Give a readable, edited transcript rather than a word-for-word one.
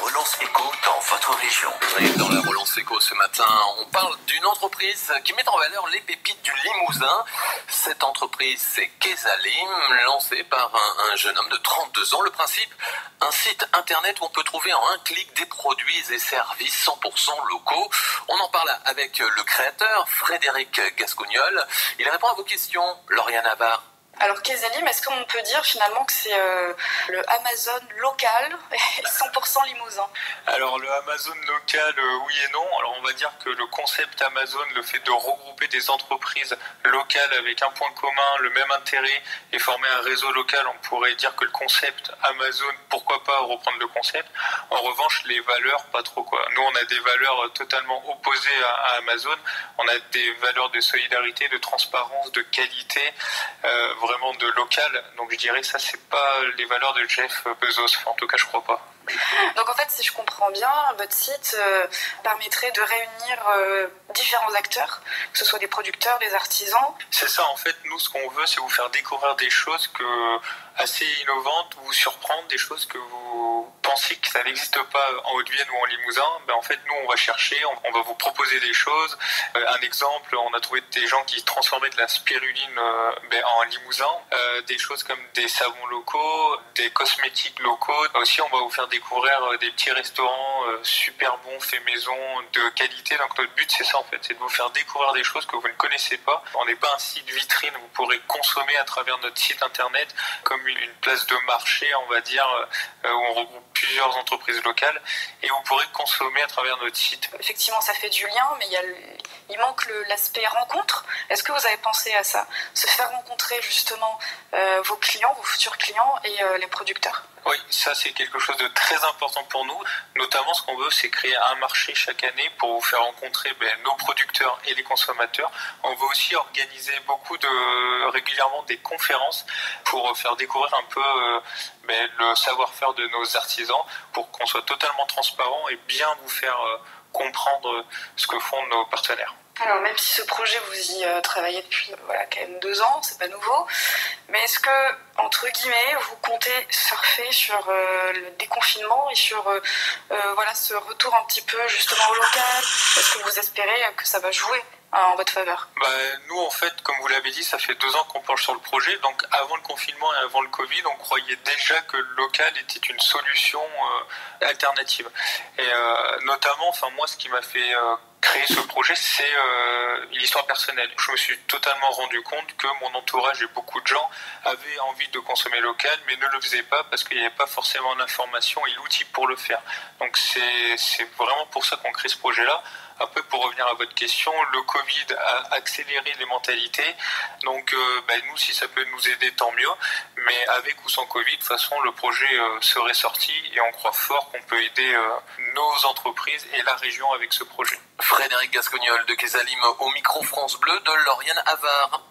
relance éco dans votre région. Et dans la relance éco ce matin, on parle d'une entreprise qui met en valeur les pépites du Limousin. Cette entreprise, c'est Kesalim, lancée par un jeune homme de 32 ans. Le principe, un site internet où on peut trouver en un clic des produits et services 100% locaux. On en parle avec le créateur, Frédéric Gascognol. Il répond à vos questions, Lauriane Havard. Alors Kesalim, est-ce qu'on peut dire finalement que c'est le Amazon local et 100% limousin? Alors le Amazon local, oui et non. Alors on va dire que le concept Amazon, le fait de regrouper des entreprises locales avec un point commun, le même intérêt et former un réseau local, on pourrait dire que le concept Amazon, pourquoi pas reprendre le concept. En revanche, les valeurs, pas trop quoi. Nous on a des valeurs totalement opposées à Amazon. On a des valeurs de solidarité, de transparence, de qualité, vraiment de local, donc je dirais ça c'est pas les valeurs de Jeff Bezos, enfin, en tout cas je crois pas. Donc en fait, si je comprends bien, votre site permettrait de réunir différents acteurs, que ce soit des producteurs, des artisans. C'est ça, en fait, nous ce qu'on veut c'est vous faire découvrir des choses assez innovantes, vous surprendre, des choses que vous pensez que ça n'existe pas en Haute-Vienne ou en Limousin. En fait nous on va chercher, on va vous proposer des choses. Un exemple, on a trouvé des gens qui transformaient de la spiruline en Limousin, des choses comme des savons locaux, des cosmétiques locaux. Aussi on va vous faire découvrir des petits restaurants super bons, faits maison, de qualité. Donc notre but c'est ça en fait, c'est de vous faire découvrir des choses que vous ne connaissez pas. On n'est pas un site vitrine, vous pourrez consommer à travers notre site internet comme une place de marché, on va dire, où on regroupe plusieurs entreprises locales et vous pourrez consommer à travers notre site. Effectivement ça fait du lien, mais il manque l'aspect rencontre. Est-ce que vous avez pensé à ça? Se faire rencontrer justement vos clients, vos futurs clients et les producteurs? Oui, ça c'est quelque chose de très important pour nous. Notamment ce qu'on veut c'est créer un marché chaque année pour vous faire rencontrer nos producteurs et les consommateurs. On veut aussi organiser régulièrement des conférences pour faire découvrir un peu le savoir-faire de nos artisans, pour qu'on soit totalement transparent et bien vous faire comprendre ce que font nos partenaires. Alors même si ce projet vous y travaillez depuis quand même 2 ans, c'est pas nouveau, mais est-ce que, entre guillemets, vous comptez surfer sur le déconfinement et sur ce retour un petit peu justement au local? Est-ce que vous espérez que ça va jouer en votre faveur? Nous en fait, comme vous l'avez dit, ça fait 2 ans qu'on penche sur le projet, donc avant le confinement et avant le Covid, on croyait déjà que le local était une solution alternative. Et notamment, moi ce qui m'a fait créer ce projet, c'est une histoire personnelle. Je me suis totalement rendu compte que mon entourage et beaucoup de gens avaient envie de consommer local, mais ne le faisaient pas parce qu'il n'y avait pas forcément l'information et l'outil pour le faire. Donc c'est vraiment pour ça qu'on crée ce projet-là. Après, pour revenir à votre question, le Covid a accéléré les mentalités. Donc, nous, si ça peut nous aider, tant mieux. Mais avec ou sans Covid, de toute façon, le projet serait sorti et on croit fort qu'on peut aider nos entreprises et la région avec ce projet. Frédéric Gascognol de Kesalim au micro France Bleu de Lauriane Havard.